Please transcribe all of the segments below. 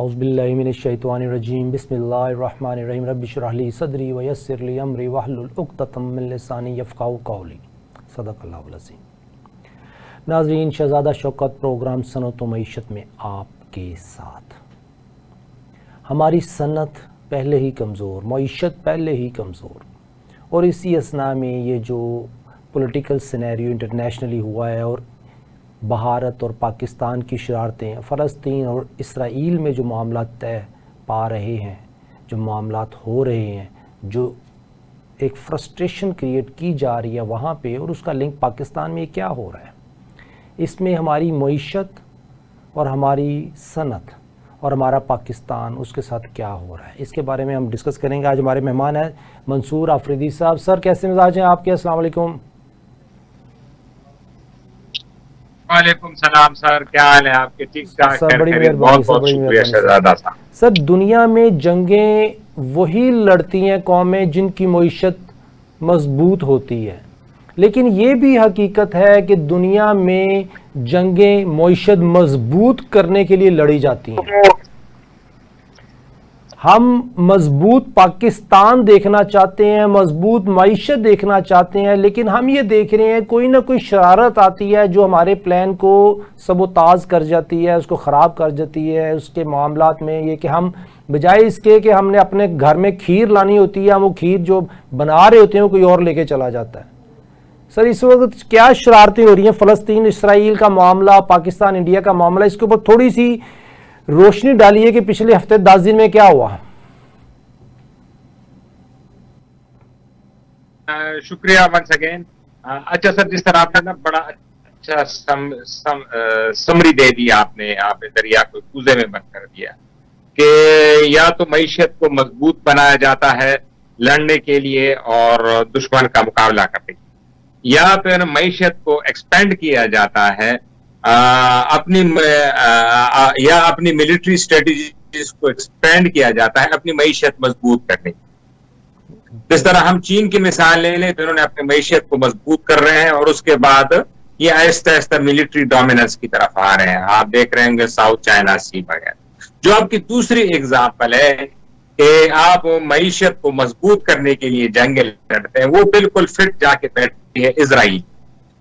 اعوذ باللہ من الشیطان الرجیم بسم اللہ الرحمن الرحیم رب اشرح لی صدری ویسر لی امری واحلل عقدۃ من لسانی یفقہوا قولی صدق اللہ العظیم۔ ناظرین، شہزادہ شوکت پروگرام صنعت و معیشت میں آپ کے ساتھ۔ ہماری صنعت پہلے ہی کمزور، معیشت پہلے ہی کمزور، اور اسی اثناء میں یہ جو پولیٹیکل سینیریو انٹرنیشنلی ہوا ہے اور بھارت اور پاکستان کی شرارتیں، فلسطین اور اسرائیل میں جو معاملات طے پا رہے ہیں، جو معاملات ہو رہے ہیں، جو ایک فرسٹریشن کریٹ کی جا رہی ہے وہاں پہ، اور اس کا لنک پاکستان میں کیا ہو رہا ہے، اس میں ہماری معیشت اور ہماری صنعت اور ہمارا پاکستان اس کے ساتھ کیا ہو رہا ہے، اس کے بارے میں ہم ڈسکس کریں گے۔ آج ہمارے مہمان ہیں منصور آفریدی صاحب۔ سر، کیسے مزاج ہیں آپ کے؟ السلام علیکم۔ وعلیکم السلام سر، کیا حال ہے آپ کے؟ ٹھیک ٹھاک؟ سر بڑی بہت مہربانی، بہت شکریہ شہزادہ صاحب۔ سر، دنیا میں جنگیں وہی لڑتی ہیں قومیں جن کی معیشت مضبوط ہوتی ہے، لیکن یہ بھی حقیقت ہے کہ دنیا میں جنگیں معیشت مضبوط کرنے کے لیے لڑی جاتی ہیں۔ ہم مضبوط پاکستان دیکھنا چاہتے ہیں، مضبوط معیشت دیکھنا چاہتے ہیں، لیکن ہم یہ دیکھ رہے ہیں کوئی نہ کوئی شرارت آتی ہے جو ہمارے پلان کو سبوتاژ کر جاتی ہے، اس کو خراب کر جاتی ہے۔ اس کے معاملات میں یہ کہ ہم بجائے اس کے کہ ہم نے اپنے گھر میں کھیر لانی ہوتی ہے، ہم وہ کھیر جو بنا رہے ہوتے ہیں وہ کوئی اور لے کے چلا جاتا ہے۔ سر، اس وقت کیا شرارتیں ہو رہی ہیں؟ فلسطین اسرائیل کا معاملہ، پاکستان انڈیا کا معاملہ، اس کے اوپر تھوڑی سی روشنی ڈالیے کہ پچھلے ہفتے 10 دن میں کیا ہوا؟ شکریہ ونس اگین۔ اچھا سر، جس طرح آپ نے نا بڑا اچھا سمری دے دیا، آپ نے دریا کو کوزے میں بند کر دیا کہ یا تو معیشت کو مضبوط بنایا جاتا ہے لڑنے کے لیے اور دشمن کا مقابلہ کرنے کے لیے، یا پھر معیشت کو ایکسپینڈ کیا جاتا ہے اپنی ملٹری اسٹریٹجیز کو ایکسپینڈ کیا جاتا ہے اپنی معیشت مضبوط کرنے کی۔ جس طرح ہم چین کی مثال لے لیں تو انہوں نے اپنی معیشت کو مضبوط کر رہے ہیں اور اس کے بعد یہ آہستہ آہستہ ملٹری ڈومیننس کی طرف آ رہے ہیں۔ آپ دیکھ رہے ہوں گے ساؤتھ چائنا سی وغیرہ۔ جو آپ کی دوسری اگزامپل ہے کہ آپ معیشت کو مضبوط کرنے کے لیے جنگیں لڑتے ہیں، وہ بالکل فٹ جا کے بیٹھتی ہے اسرائیل۔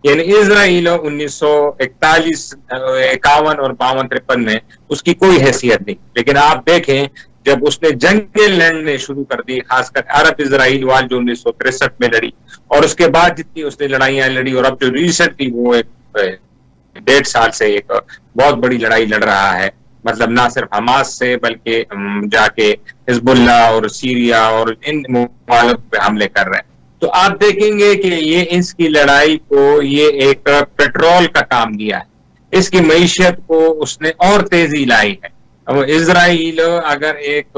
یعنی اسرائیل 1941، 51 اور 52، 53 میں اس کی کوئی حیثیت نہیں، لیکن آپ دیکھیں جب اس نے جنگیں لڑنے شروع کر دی، خاص کر عرب اسرائیل وال جو 1963 میں لڑی، اور اس کے بعد جتنی اس نے لڑائیاں لڑی، اور اب جو ریسنٹلی وہ 1.5 سال سے ایک بہت بڑی لڑائی لڑ رہا ہے، مطلب نہ صرف حماس سے بلکہ جا کے حزب اللہ اور سیریا اور ان ممالک پہ حملے کر رہے ہیں، تو آپ دیکھیں گے کہ یہ اس کی لڑائی کو یہ ایک پیٹرول کا کام دیا ہے، اس کی معیشت کو اس نے اور تیزی لائی ہے۔ اسرائیل اگر ایک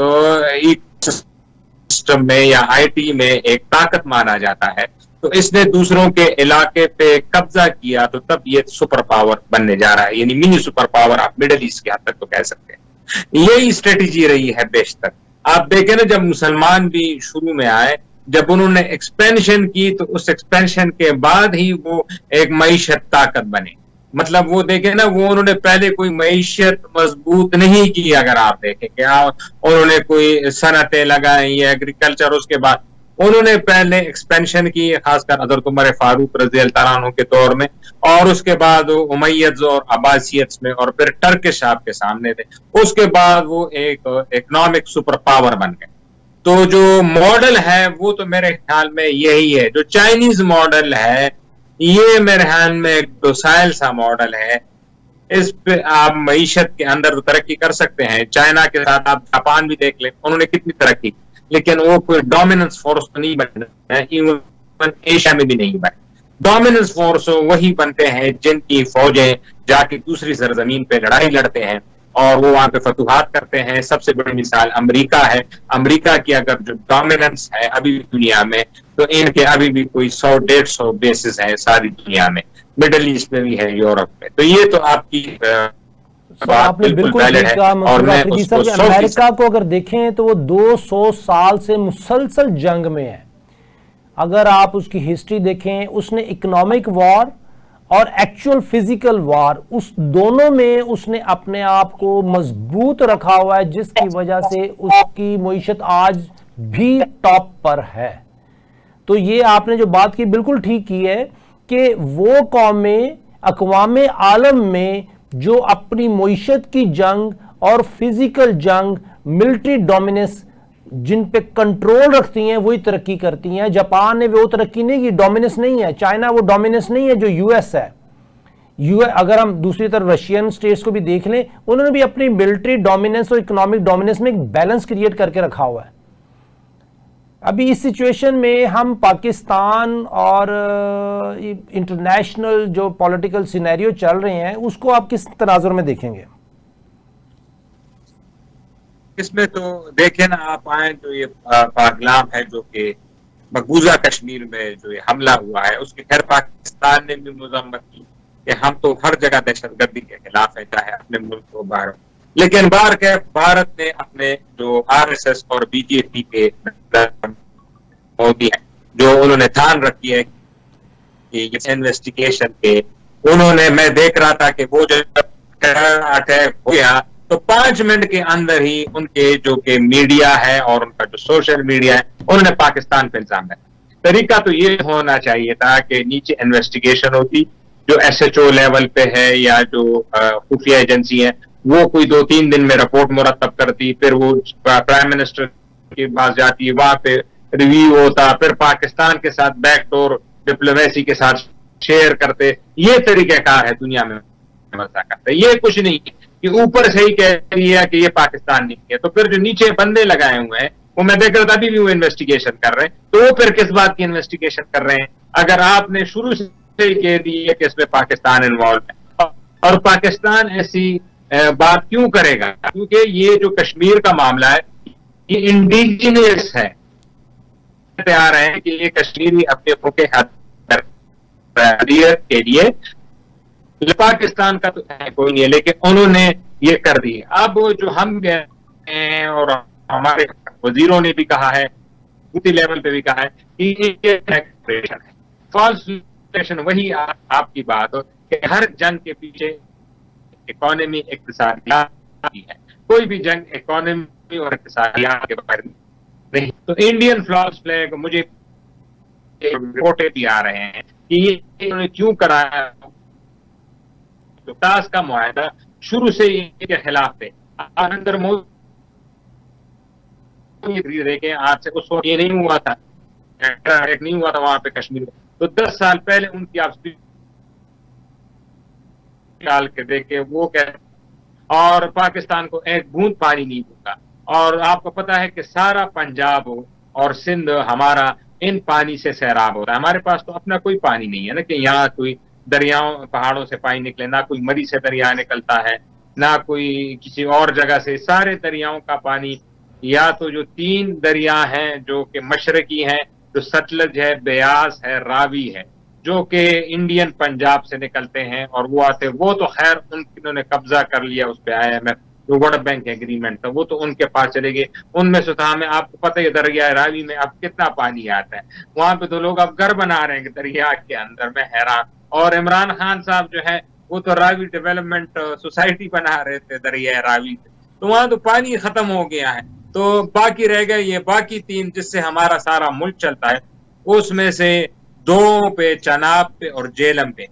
سسٹم میں یا آئی ٹی میں ایک طاقت مانا جاتا ہے تو اس نے دوسروں کے علاقے پہ قبضہ کیا، تو تب یہ سپر پاور بننے جا رہا ہے، یعنی منی سپر پاور آپ مڈل ایسٹ کے حد تک تو کہہ سکتے ہیں۔ یہی اسٹریٹجی رہی ہے بیشتر۔ آپ دیکھیں نا، جب مسلمان بھی شروع میں آئے، جب انہوں نے ایکسپینشن کی تو اس ایکسپینشن کے بعد ہی وہ ایک معیشت طاقت بنے۔ مطلب وہ دیکھیں نا، وہ انہوں نے پہلے کوئی معیشت مضبوط نہیں کی، اگر آپ دیکھیں کہ انہوں نے کوئی صنعتیں لگائیں یا ایگریکلچر، اس کے بعد انہوں نے پہلے ایکسپینشن کی، خاص کر حضرت عمر فاروق رضی اللہ عنہ کے دور میں، اور اس کے بعد وہ امیدز اور عباسیتس میں، اور پھر ٹرکش آپ کے سامنے تھے، اس کے بعد وہ ایک اکنامک سپر پاور بن گئے۔ تو جو ماڈل ہے وہ تو میرے خیال میں یہی ہے۔ جو چائنیز ماڈل ہے یہ میرے خیال میں ایک ڈوسائل سا ماڈل ہے، اس پہ آپ معیشت کے اندر ترقی کر سکتے ہیں۔ چائنا کے ساتھ آپ جاپان بھی دیکھ لیں، انہوں نے کتنی ترقی، لیکن وہ کوئی ڈومیننس فورس تو نہیں بنے، ایون ایشیا میں بھی نہیں بنے۔ ڈومیننس فورس وہی بنتے ہیں جن کی فوجیں جا کے دوسری سرزمین پہ لڑائی لڑتے ہیں اور وہ وہاں پہ فتوحات کرتے ہیں۔ سب سے بڑی مثال امریکہ ہے۔ امریکہ کی اگر جو ڈومیننس ہے ابھی دنیا میں، تو ان کے ابھی بھی کوئی 100-150 بیسز ہیں ساری دنیا میں، مڈل ایسٹ میں بھی ہے، یورپ میں۔ تو یہ تو آپ کی آپ نے بالکل ٹھیک کہا منصور آفریدی صاحب۔ امریکہ کو اگر دیکھیں تو وہ 200 سال سے مسلسل جنگ میں ہے۔ اگر آپ اس کی ہسٹری دیکھیں، اس نے اکنامک وار اور ایکچوئل فزیکل وار، اس دونوں میں اس نے اپنے آپ کو مضبوط رکھا ہوا ہے، جس کی وجہ سے اس کی معیشت آج بھی ٹاپ پر ہے۔ تو یہ آپ نے جو بات کی بالکل ٹھیک کی ہے کہ وہ قومیں اقوام عالم میں جو اپنی معیشت کی جنگ اور فزیکل جنگ، ملٹری ڈومیننس جن پہ کنٹرول رکھتی ہیں، وہی ترقی کرتی ہیں۔ جاپان نے وہ ترقی نہیں کی، ڈومیننس نہیں ہے۔ چائنا وہ ڈومیننس نہیں ہے جو یو ایس ہے۔ اگر ہم دوسری طرف رشین سٹیٹس کو بھی دیکھ لیں، انہوں نے بھی اپنی ملٹری ڈومیننس اور اکنامک ڈومیننس میں ایک بیلنس کریٹ کر کے رکھا ہوا ہے۔ ابھی اس سچویشن میں ہم پاکستان اور انٹرنیشنل جو پولیٹیکل سینیریو چل رہے ہیں، اس کو آپ کس تناظر میں دیکھیں گے؟ اس میں تو دیکھیں نا آپ آئیں تو یہ پاگلام ہے جو کہ مقبوضہ کشمیر میں جو یہ حملہ ہوا ہے، اس کی خیر پاکستان نے بھی مذمت کی کہ ہم تو ہر جگہ دہشت گردی کے خلاف ہے، چاہے اپنے ملک کو باہر۔ لیکن باہر کے بھارت نے اپنے جو آر ایس ایس اور بی جے پی کے مودی ہیں، جو انہوں نے ٹھان رکھی ہے کہ انویسٹیگیشن کے، انہوں نے، میں دیکھ رہا تھا کہ وہ جو اٹیک ہو گیا تو 5 منٹ کے اندر ہی ان کے جو کہ میڈیا ہے اور ان کا جو سوشل میڈیا ہے، انہوں نے پاکستان پہ الزام لگایا۔ طریقہ تو یہ ہونا چاہیے تھا کہ نیچے انویسٹیگیشن ہوتی، جو ایس ایچ او لیول پہ ہے یا جو خفیہ ایجنسی ہے، وہ کوئی 2-3 دن میں رپورٹ مرتب کرتی، پھر وہ پرائم منسٹر کے پاس جاتی، وہاں پہ ریویو ہوتا، پھر پاکستان کے ساتھ بیک ڈور ڈپلومیسی کے ساتھ شیئر کرتے۔ یہ طریقہ کار ہے دنیا میں مزہ کرتے، یہ کچھ نہیں کہ اوپر سے ہی کہہ رہی ہے کہ یہ پاکستان نہیں ہے، تو پھر جو نیچے بندے لگائے ہوئے ہیں وہ میں دیکھ رہا تھا ابھی بھی وہ انویسٹیگیشن کر رہے ہیں، تو وہ پھر کس بات کی انویسٹیگیشن کر رہے ہیں اگر آپ نے شروع سے ہی کہہ دی ہے کہ اس میں پاکستان انوالو ہے؟ اور پاکستان ایسی بات کیوں کرے گا؟ کیونکہ یہ جو کشمیر کا معاملہ ہے یہ انڈیجینس ہے، آ رہے ہیں کہ یہ کشمیری اپنے ملک کے لیے، پاکستان کا تو کوئی نہیں ہے، لیکن انہوں نے یہ کر دی۔ اب جو ہم گئے ہیں اور ہمارے وزیروں نے بھی کہا ہے، بوتھی لیول پہ بھی کہا ہے کہ یہ آپریشن ہے، فالس آپریشن۔ وہی آپ کی بات ہو کہ ہر جنگ کے پیچھے اکانومی، اقتصادیات ہے، کوئی بھی جنگ اکانومی اور اقتصادیات کے بارے میں نہیں۔ تو انڈین فلالس فلیگ، مجھے رپورٹیں بھی آ رہے ہیں کہ یہ انہوں نے کیوں کرایا، جو تاس کا معاہدہ شروع سے ان کے خلاف تھے۔ نریندر مودی دیکھیں آج سے اس وقت یہ نہیں ہوا تھا، نہیں ہوا تھا وہاں پہ کشمیر میں، تو 10 سال پہلے ان کی آپ ڈال کے دیکھے وہ کہتے اور پاکستان کو ایک بوند پانی نہیں دوں گا۔ اور آپ کو پتا ہے کہ سارا پنجاب اور سندھ ہمارا ان پانی سے سیراب ہوتا ہے، ہمارے پاس تو اپنا کوئی پانی نہیں ہے نا کہ یہاں کوئی دریاؤں پہاڑوں سے پانی نکلے، نہ کوئی مری سے دریا نکلتا ہے، نہ کوئی کسی اور جگہ سے۔ سارے دریاؤں کا پانی یا تو جو 3 دریا ہیں جو کہ مشرقی ہیں، جو ستلج ہے، بیاس ہے، راوی ہے، جو کہ انڈین پنجاب سے نکلتے ہیں اور وہ آتے، وہ تو خیر انہوں نے قبضہ کر لیا اس پہ IMF جو ورلڈ بینک ایگریمنٹ تھا، وہ تو ان کے پاس چلے گئے۔ ان میں سے ہمیں آپ کو پتہ ہے دریا راوی میں اب کتنا پانی آتا ہے، وہاں پہ تو لوگ اب گھر بنا رہے ہیں دریا کے اندر، میں حیران۔ اور عمران خان صاحب جو ہے وہ تو راوی ڈیولپمنٹ سوسائٹی بنا رہے تھے دریا راوی، تو وہاں تو پانی ختم ہو گیا ہے۔ تو باقی رہ گئے یہ باقی 3 جس سے ہمارا سارا ملک چلتا ہے، اس میں سے 2 پہ، چناب پہ اور جیلم پہ،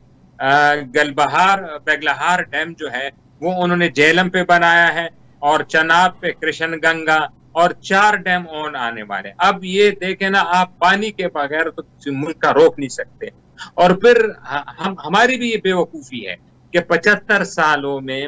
بیگلہار ڈیم جو ہے وہ انہوں نے جیلم پہ بنایا ہے، اور چناب پہ کرشن گنگا، اور 4 ڈیم اون آنے والے۔ اب یہ دیکھیں نا، آپ پانی کے بغیر تو کسی ملک کا روک نہیں سکتے۔ اور پھر ہماری بھی یہ بے وقوفی ہے کہ 75 سالوں میں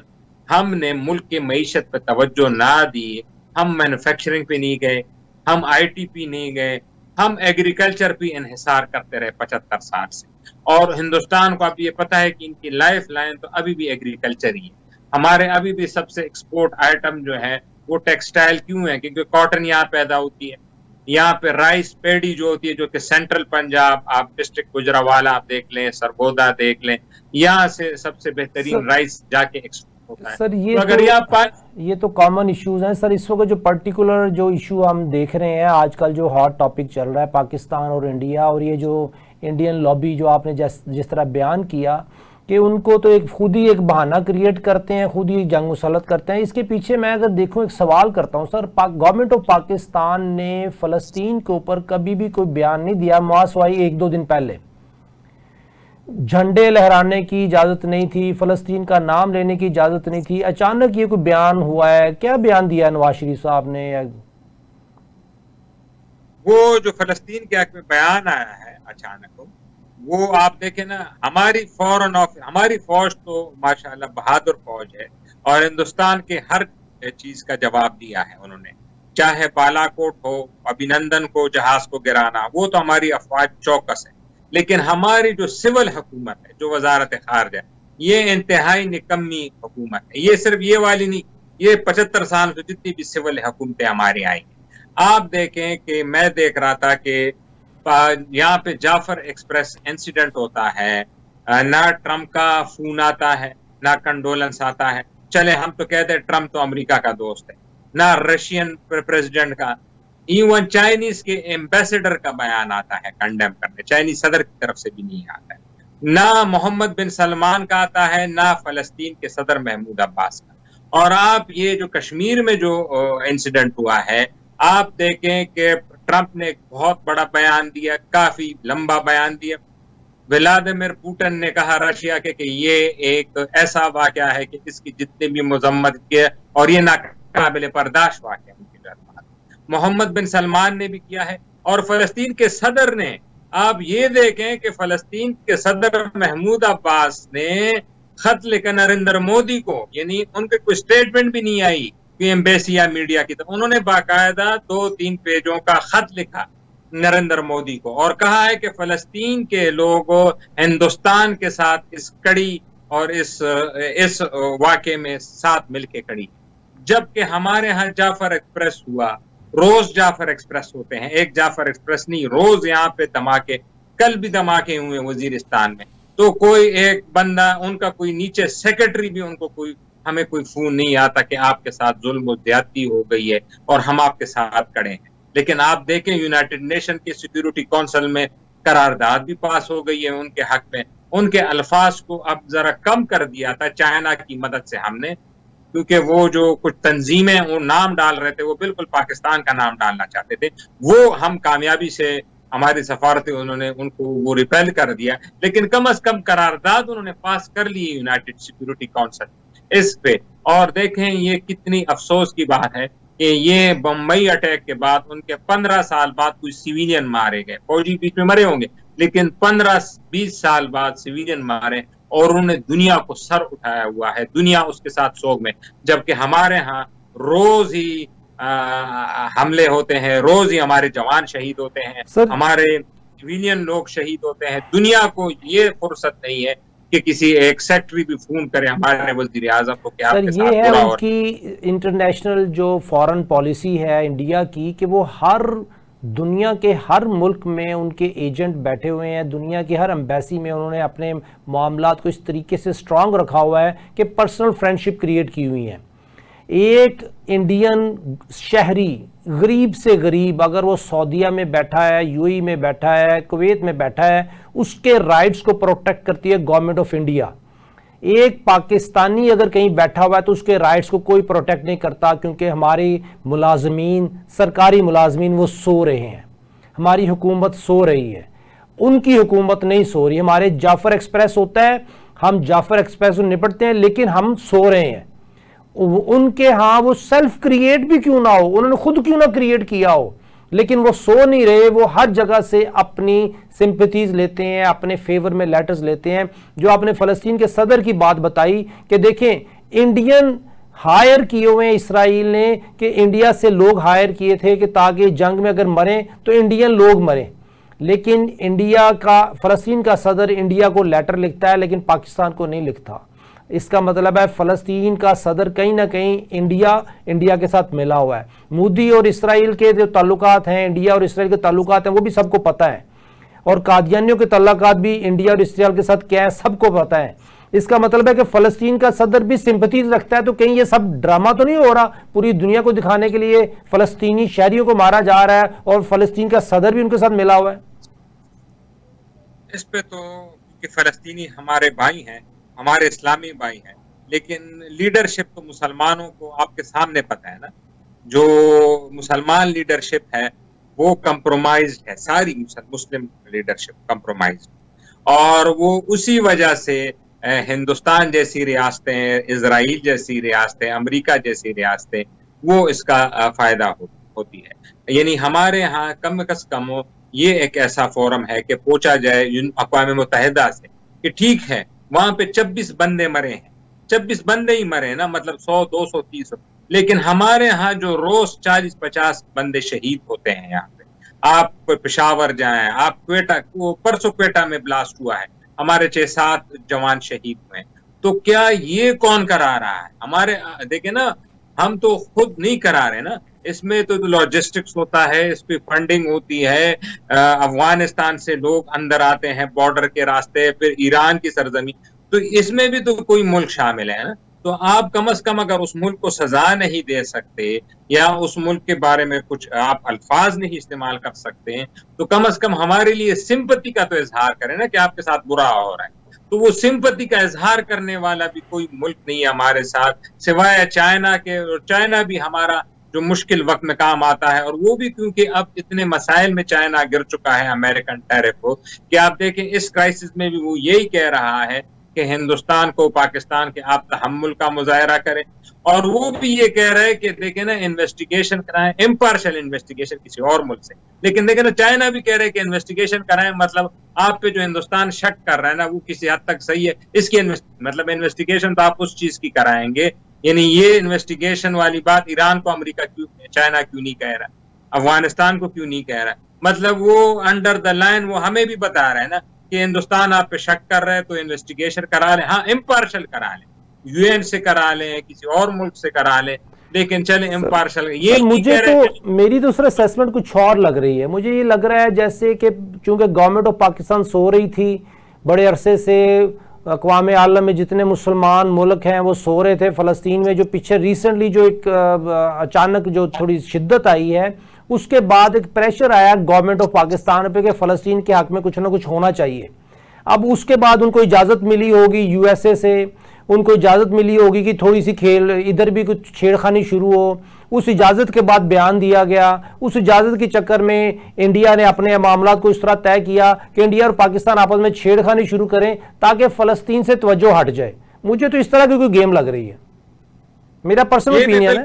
ہم نے ملک کی معیشت پہ توجہ نہ دی، ہم مینوفیکچرنگ پہ نہیں گئے، ہم IT پہ نہیں گئے، ہم ایگریکلچر پہ انحصار کرتے رہے 75 سال سے۔ اور ہندوستان کو اب یہ پتا ہے کہ ان کی لائف لائن تو ابھی بھی ایگریکلچر ہی ہے۔ ہمارے ابھی بھی سب سے ایکسپورٹ آئٹم جو ہے وہ ٹیکسٹائل کیوں ہے؟ کیونکہ کاٹن یہاں پیدا ہوتی ہے، یہاں پہ رائس پیڈی جو ہوتی ہے، جو کہ سینٹرل پنجاب، آپ ڈسٹرکٹ گجراوالا آپ دیکھ لیں، سرگودا دیکھ لیں، یہاں سے سب سے بہترین رائس جا کے ایکسپورٹ ہوتا ہے۔ سر یہ تو کامن ایشوز ہیں سر۔ اس وقت جو پرٹیکولر جو ایشو ہم دیکھ رہے ہیں آج کل، جو ہاٹ ٹاپک چل رہا ہے پاکستان اور انڈیا، اور یہ جو انڈین لابی جو آپ نے جس طرح بیان کیا، کہ ان کو تو خود ہی ایک بہانہ کریٹ کرتے ہیں, خود ہی جنگ مسلط کرتے ہیں. اس کے پیچھے میں اگر دیکھوں ایک سوال کرتا ہوں سر, گورنمنٹ آف پاکستان نے فلسطین کے اوپر کبھی بھی کوئی بیان نہیں دیا, ماسوائی 1-2 دن پہلے جھنڈے لہرانے کی اجازت نہیں تھی, فلسطین کا نام لینے کی اجازت نہیں تھی, اچانک یہ کوئی بیان ہوا ہے. کیا بیان دیا نواز شریف صاحب نے؟ وہ جو فلسطین کے حق میں بیان آیا ہے اچانک, وہ آپ دیکھیں نا, ہماری فوج تو ماشاءاللہ بہادر فوج ہے, اور ہندوستان کے ہر چیز کا جواب دیا ہے انہوں نے. چاہے بالا کوٹ ہو, ابھینندن کو جہاز کو گرانا, وہ تو ہماری افواج چوکس ہے. لیکن ہماری جو سول حکومت ہے, جو وزارت خارجہ, یہ انتہائی نکمی حکومت ہے. یہ صرف یہ والی نہیں, یہ 75 سال سے جتنی بھی سول حکومتیں ہماری آئی ہیں. آپ دیکھیں کہ میں دیکھ رہا تھا کہ یہاں پہ جعفر ایکسپریس انسیڈنٹ ہوتا ہے, نہ ٹرمپ کا فون آتا ہے, نہ کنڈولنس آتا ہے. چلے ہم تو کہتے ہیں ٹرمپ تو امریکہ کا دوست ہے, نہ رشین پریزیڈنٹ کا, ایون چائنیز کے ایمبیسڈر کا بیان آتا ہے کنڈیم کرنے, چائنیز صدر کی طرف سے بھی نہیں آتا ہے, نہ محمد بن سلمان کا آتا ہے, نہ فلسطین کے صدر محمود عباس کا. اور آپ یہ جو کشمیر میں جو انسیڈنٹ ہوا ہے, آپ دیکھیں کہ ٹرمپ نے ایک بہت بڑا بیان دیا, کافی لمبا بیان دیا. ولادیمیر پوٹن نے کہا رشیا کے کہ یہ ایک ایسا واقعہ ہے کہ اس کی جتنے بھی مذمت کیے, اور یہ ناقابل برداشت واقعہ ہے. محمد بن سلمان نے بھی کیا ہے, اور فلسطین کے صدر نے, آپ یہ دیکھیں کہ فلسطین کے صدر محمود عباس نے خط لکھا نریندر مودی کو, یعنی ان کے کوئی سٹیٹمنٹ بھی نہیں آئی کہ ایمبیسی یا میڈیا کی طرف, انہوں نے باقاعدہ 2-3 پیجوں کا خط لکھا نریندر مودی کو, اور کہا ہے کہ فلسطین کے لوگ ہندوستان کے ساتھ اس کڑی اور اس واقعے میں ساتھ مل کے کڑی. جبکہ ہمارے ہاں جعفر ایکسپریس ہوا, روز جعفر ایکسپریس ہوتے ہیں, ایک جعفر ایکسپریس نہیں, روز یہاں پہ دھماکے, کل بھی دھماکے ہوئے وزیرستان میں. تو کوئی ایک بندہ, ان کا کوئی نیچے سیکرٹری بھی, ان کو ہمیں کوئی فون نہیں آتا کہ آپ کے ساتھ ظلم و زیادتی ہو گئی ہے اور ہم آپ کے ساتھ کھڑے ہیں. لیکن آپ دیکھیں یونائٹڈ نیشن کے سیکیورٹی کونسل میں قرارداد بھی پاس ہو گئی ہے ان کے حق میں. ان کے الفاظ کو اب ذرا کم کر دیا تھا چائنا کی مدد سے ہم نے, کیونکہ وہ جو کچھ تنظیمیں وہ نام ڈال رہے تھے, وہ بالکل پاکستان کا نام ڈالنا چاہتے تھے, وہ ہم کامیابی سے ہماری سفارتیں انہوں نے ان کو وہ ریپیل کر دیا. لیکن کم از کم قرارداد انہوں نے پاس کر لی یونائٹڈ سیکیورٹی کونسل اس پہ. اور دیکھیں یہ کتنی افسوس کی بات ہے کہ یہ بمبئی اٹیک کے بعد ان کے 15 سال بعد کوئی سیویلین مارے گئے, فوجی بیچ میں مرے ہوں گے, لیکن 15-20 سال بعد سیویلین مارے, اور انہوں نے دنیا کو سر اٹھایا ہوا ہے, دنیا اس کے ساتھ سوگ میں. جبکہ ہمارے ہاں روز ہی حملے ہوتے ہیں, روز ہی ہمارے جوان شہید ہوتے ہیں, ہمارے سیویلین لوگ شہید ہوتے ہیں. دنیا کو یہ فرصت نہیں ہے کہ کسی ایک سیکٹری بھی فون کرے ہمارے وزیر اعظم کو کہ آپ کے ساتھ یہ ہے ان کی انٹرنیشنل جو فارن پالیسی ہے انڈیا کی, کہ وہ ہر دنیا کے ہر ملک میں ان کے ایجنٹ بیٹھے ہوئے ہیں, دنیا کی ہر ایمبیسی میں انہوں نے اپنے معاملات کو اس طریقے سے سٹرانگ رکھا ہوا ہے کہ پرسنل فرینڈشپ کریٹ کی ہوئی ہیں. ایک انڈین شہری غریب سے غریب اگر وہ سعودیہ میں بیٹھا ہے, یو ای میں بیٹھا ہے, کویت میں بیٹھا ہے, اس کے رائٹس کو پروٹیکٹ کرتی ہے گورنمنٹ آف انڈیا. ایک پاکستانی اگر کہیں بیٹھا ہوا ہے تو اس کے رائٹس کو کوئی پروٹیکٹ نہیں کرتا, کیونکہ ہماری ملازمین, سرکاری ملازمین وہ سو رہے ہیں, ہماری حکومت سو رہی ہے, ان کی حکومت نہیں سو رہی. ہمارے جعفر ایکسپریس ہوتا ہے, ہم جعفر ایکسپریس کو نپٹتے ہیں, لیکن ہم سو رہے ہیں. ان کے ہاں وہ سیلف کریٹ بھی کیوں نہ ہو, انہوں نے خود کیوں نہ کریٹ کیا ہو, لیکن وہ سو نہیں رہے. وہ ہر جگہ سے اپنی سمپتھیز لیتے ہیں, اپنے فیور میں لیٹرز لیتے ہیں. جو آپ نے فلسطین کے صدر کی بات بتائی کہ دیکھیں انڈین ہائر کیے ہوئے ہیں اسرائیل نے, کہ انڈیا سے لوگ ہائر کیے تھے کہ تاکہ جنگ میں اگر مریں تو انڈین لوگ مریں. لیکن انڈیا کا, فلسطین کا صدر انڈیا کو لیٹر لکھتا ہے لیکن پاکستان کو نہیں لکھتا. اس کا مطلب ہے فلسطین کا صدر کہیں نہ کہیں انڈیا کے ساتھ ملا ہوا ہے. مودی اور اسرائیل کے جو تعلقات ہیں, انڈیا اور اسرائیل کے تعلقات ہیں, وہ بھی سب کو پتہ ہے, اور قادیانیوں کے تعلقات بھی انڈیا اور اسرائیل کے ساتھ کیا ہے سب کو پتہ ہے. اس کا مطلب ہے کہ فلسطین کا صدر بھی سمپتھیز رکھتا ہے. تو کہیں یہ سب ڈرامہ تو نہیں ہو رہا پوری دنیا کو دکھانے کے لیے فلسطینی شہریوں کو مارا جا رہا ہے اور فلسطین کا صدر بھی ان کے ساتھ ملا ہوا ہے؟ اس پہ تو کہ فلسطینی ہمارے بھائی ہیں, ہمارے اسلامی بھائی ہیں، لیکن لیڈرشپ تو مسلمانوں کو آپ کے سامنے پتہ ہے نا، جو مسلمان لیڈرشپ ہے وہ کمپرومائزڈ ہے، ساری مسلم لیڈرشپ کمپرومائزڈ، اور وہ اسی وجہ سے ہندوستان جیسی ریاستیں، اسرائیل جیسی ریاستیں، امریکہ جیسی ریاستیں وہ اس کا فائدہ ہوتی ہے. یعنی ہمارے ہاں کم از کم یہ ایک ایسا فورم ہے کہ پوچھا جائے اقوام متحدہ سے کہ ٹھیک ہے وہاں پہ 26 بندے مرے ہیں، 26 بندے ہی مرے نا، مطلب 100 200 300، لیکن ہمارے ہاں جو روز 40-50 بندے شہید ہوتے ہیں یہاں پہ. آپ پشاور جائیں، آپ کوئٹہ، پرسوں کوئٹہ میں بلاسٹ ہوا ہے، ہمارے 6-7 جوان شہید ہوئے ہیں. تو کیا یہ کون کرا رہا ہے؟ ہمارے دیکھیں نا، ہم تو خود نہیں کرا رہے نا، اس میں تو لاجسٹکس ہوتا ہے، اس پہ فنڈنگ ہوتی ہے، افغانستان سے لوگ اندر آتے ہیں بارڈر کے راستے، پھر ایران کی سرزمین، تو اس میں بھی تو کوئی ملک شامل ہے نا. تو آپ کم از کم اگر اس ملک کو سزا نہیں دے سکتے یا اس ملک کے بارے میں کچھ آپ الفاظ نہیں استعمال کر سکتے ہیں، تو کم از کم ہمارے لیے سمپتی کا تو اظہار کریں نا کہ آپ کے ساتھ برا ہو رہا ہے. تو وہ سمپتی کا اظہار کرنے والا بھی کوئی ملک نہیں ہے ہمارے ساتھ سوائے چائنا کے، اور چائنا بھی ہمارا جو مشکل وقت میں کام آتا ہے، اور وہ بھی کیونکہ اب اتنے مسائل میں چائنا گر چکا ہے امریکن ٹیرف کو، کہ آپ دیکھیں اس کرائسس میں بھی وہ یہی کہہ رہا ہے کہ ہندوستان کو، پاکستان کے آپ تحمل کا مظاہرہ کریں، اور وہ بھی یہ کہہ رہے ہیں کہ دیکھیں نا انویسٹیگیشن کرائیں، امپارشل انویسٹیگیشن کسی اور ملک سے. لیکن دیکھیں نا چائنا بھی کہہ رہے کہ انویسٹیگیشن کرائیں، مطلب آپ پہ جو ہندوستان شک کر رہا ہے نا وہ کسی حد تک صحیح ہے، اس کی مطلب انویسٹیگیشن تو آپ اس چیز کی کرائیں گے. یعنی یہ انویسٹیگیشن والی بات ایران کو امریکہ کیوں، چائنا کیوں نہیں کہہ رہا، افغانستان کو کیوں نہیں کہہ رہا؟ مطلب وہ انڈر دا لائن وہ ہمیں بھی بتا رہا ہے نا کہ ہندوستان آپ پہ شک کر رہے تو انویسٹیگیشن کرا لیں، ہاں امپارشل کرا لیں، یو این سے کرا لیں، کسی اور ملک سے کرا لیں، لیکن چلیں امپارشل. یہ سر نہیں مجھے کہہ تو رہے کہ میری تو سر اسیسمنٹ کچھ اور لگ رہی ہے. مجھے یہ لگ رہا ہے جیسے کہ چونکہ گورنمنٹ آف پاکستان سو رہی تھی بڑے عرصے سے، اقوام عالم میں جتنے مسلمان ملک ہیں وہ سو رہے تھے. فلسطین میں جو پیچھے ریسنٹلی جو ایک اچانک جو تھوڑی شدت آئی ہے، اس کے بعد ایک پریشر آیا گورنمنٹ آف پاکستان پہ کہ فلسطین کے حق میں کچھ نہ کچھ ہونا چاہیے. اب اس کے بعد ان کو اجازت ملی ہوگی یو ایس اے سے، ان کو اجازت ملی ہوگی کہ تھوڑی سی کھیل ادھر بھی کچھ چھیڑخانی شروع ہو. اس اجازت کے بعد بیان دیا گیا، اس اجازت کے چکر میں انڈیا نے اپنے معاملات کو اس طرح طے کیا کہ انڈیا اور پاکستان آپس میں چھیڑخانی شروع کریں تاکہ فلسطین سے توجہ ہٹ جائے. مجھے تو اس طرح کی کوئی گیم لگ رہی ہے، میرا پرسنل اوپینین ہے.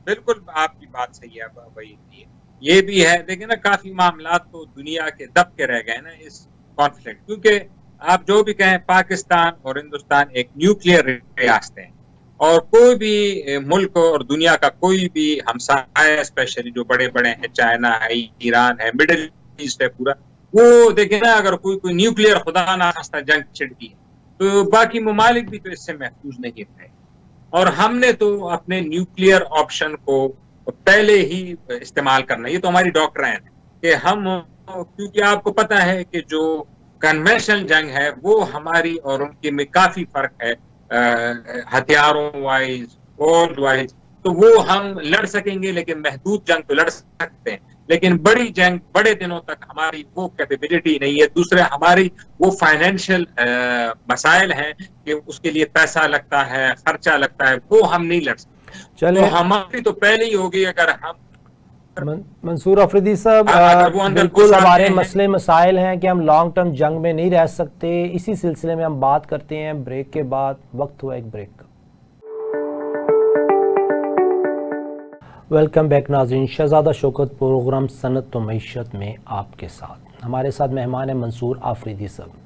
بالکل آپ کی بات صحیح ہے بھائی. یہ بھی ہے، دیکھیں نا کافی معاملات تو دنیا کے دب کے رہ گئے نا اس کانفلکٹ، کیونکہ آپ جو بھی کہیں پاکستان اور ہندوستان ایک نیوکلیئر ریاست ہیں، اور کوئی بھی ملک اور دنیا کا کوئی بھی ہمسایہ اسپیشلی جو بڑے بڑے ہیں، چائنا ہے، ایران ہے، مڈل ایسٹ ہے پورا، وہ دیکھیں نا اگر کوئی نیوکلیئر خدا نہ خواستہ جنگ چھڑتی ہے تو باقی ممالک بھی تو اس سے محفوظ نہیں رہے. اور ہم نے تو اپنے نیوکلیئر آپشن کو پہلے ہی استعمال کرنا، یہ تو ہماری ڈاکٹرین ہے کہ ہم، کیونکہ آپ کو پتہ ہے کہ جو کنونشنل جنگ ہے وہ ہماری اور ان کے میں کافی فرق ہے، ہتھیاروں وائز، فورس وائز، تو وہ ہم لڑ سکیں گے لیکن محدود جنگ تو لڑ سکتے ہیں، لیکن بڑی جنگ بڑے دنوں تک ہماری وہ کیپیبلٹی نہیں ہے. دوسرے ہماری وہ فائنینشیل مسائل ہیں کہ اس کے لیے پیسہ لگتا ہے، خرچہ لگتا ہے، وہ ہم نہیں لڑ سکتے. تو ہماری تو پہلے ہی ہوگی اگر ہم منصور آفریدی صاحب بالکل ہمارے مسئلے مسائل ہیں کہ ہم لانگ ٹرم جنگ میں نہیں رہ سکتے. اسی سلسلے میں ہم بات کرتے ہیں بریک کے بعد. وقت ہوا ایک بریک کا. ویلکم بیک ناظرین، شہزادہ شوکت پروگرام صنعت و معیشت میں آپ کے ساتھ. ہمارے ساتھ مہمان ہیں منصور آفریدی صاحب.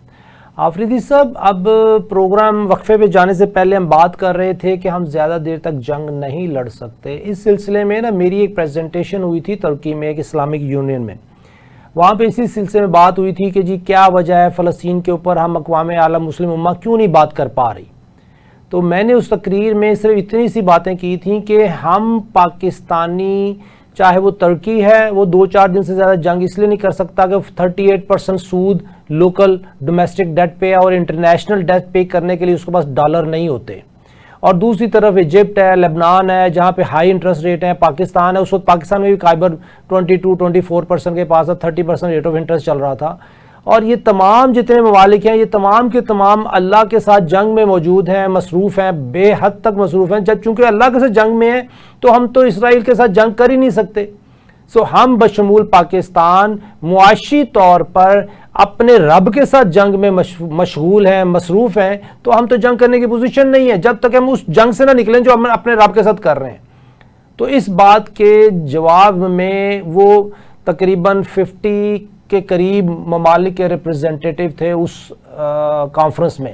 آفریدی صاحب، اب پروگرام وقفے پہ جانے سے پہلے ہم بات کر رہے تھے کہ ہم زیادہ دیر تک جنگ نہیں لڑ سکتے. اس سلسلے میں نا میری ایک پریزنٹیشن ہوئی تھی ترکی میں، ایک اسلامک یونین میں. وہاں پہ اسی سلسلے میں بات ہوئی تھی کہ جی کیا وجہ ہے فلسطین کے اوپر ہم اقوام عالم مسلم امہ کیوں نہیں بات کر پا رہی. تو میں نے اس تقریر میں صرف اتنی سی باتیں کی تھیں کہ ہم پاکستانی، چاہے وہ ترکی ہے، وہ 2-4 دن سے زیادہ جنگ اس لیے نہیں کر سکتا کہ 38% سود لوکل ڈومیسٹک ڈیٹ پے اور انٹرنیشنل ڈیٹ پے کرنے کے لیے اس کے پاس ڈالر نہیں ہوتے. اور دوسری طرف ایجپٹ ہے، لبنان ہے، جہاں پہ ہائی انٹرسٹ ریٹ ہے. پاکستان ہے، اس وقت پاکستان میں بھی قائبر 22-24% کے پاس 30% ریٹ آف انٹرسٹ چل رہا تھا. اور یہ تمام جتنے ممالک ہیں یہ تمام کے تمام اللہ کے ساتھ جنگ میں موجود ہیں، مصروف ہیں، بے حد تک مصروف ہیں. جب چونکہ اللہ کے ساتھ جنگ میں ہیں تو ہم تو اسرائیل کے ساتھ جنگ کر ہی نہیں سکتے. سو ہم بشمول پاکستان معاشی طور پر اپنے رب کے ساتھ جنگ میں مشغول ہیں، مصروف ہیں، تو ہم تو جنگ کرنے کی پوزیشن نہیں ہے جب تک ہم اس جنگ سے نہ نکلیں جو ہم اپنے رب کے ساتھ کر رہے ہیں. تو اس بات کے جواب میں وہ تقریباً 50 کے قریب ممالک کے ریپرزینٹیٹیو تھے اس کانفرنس میں.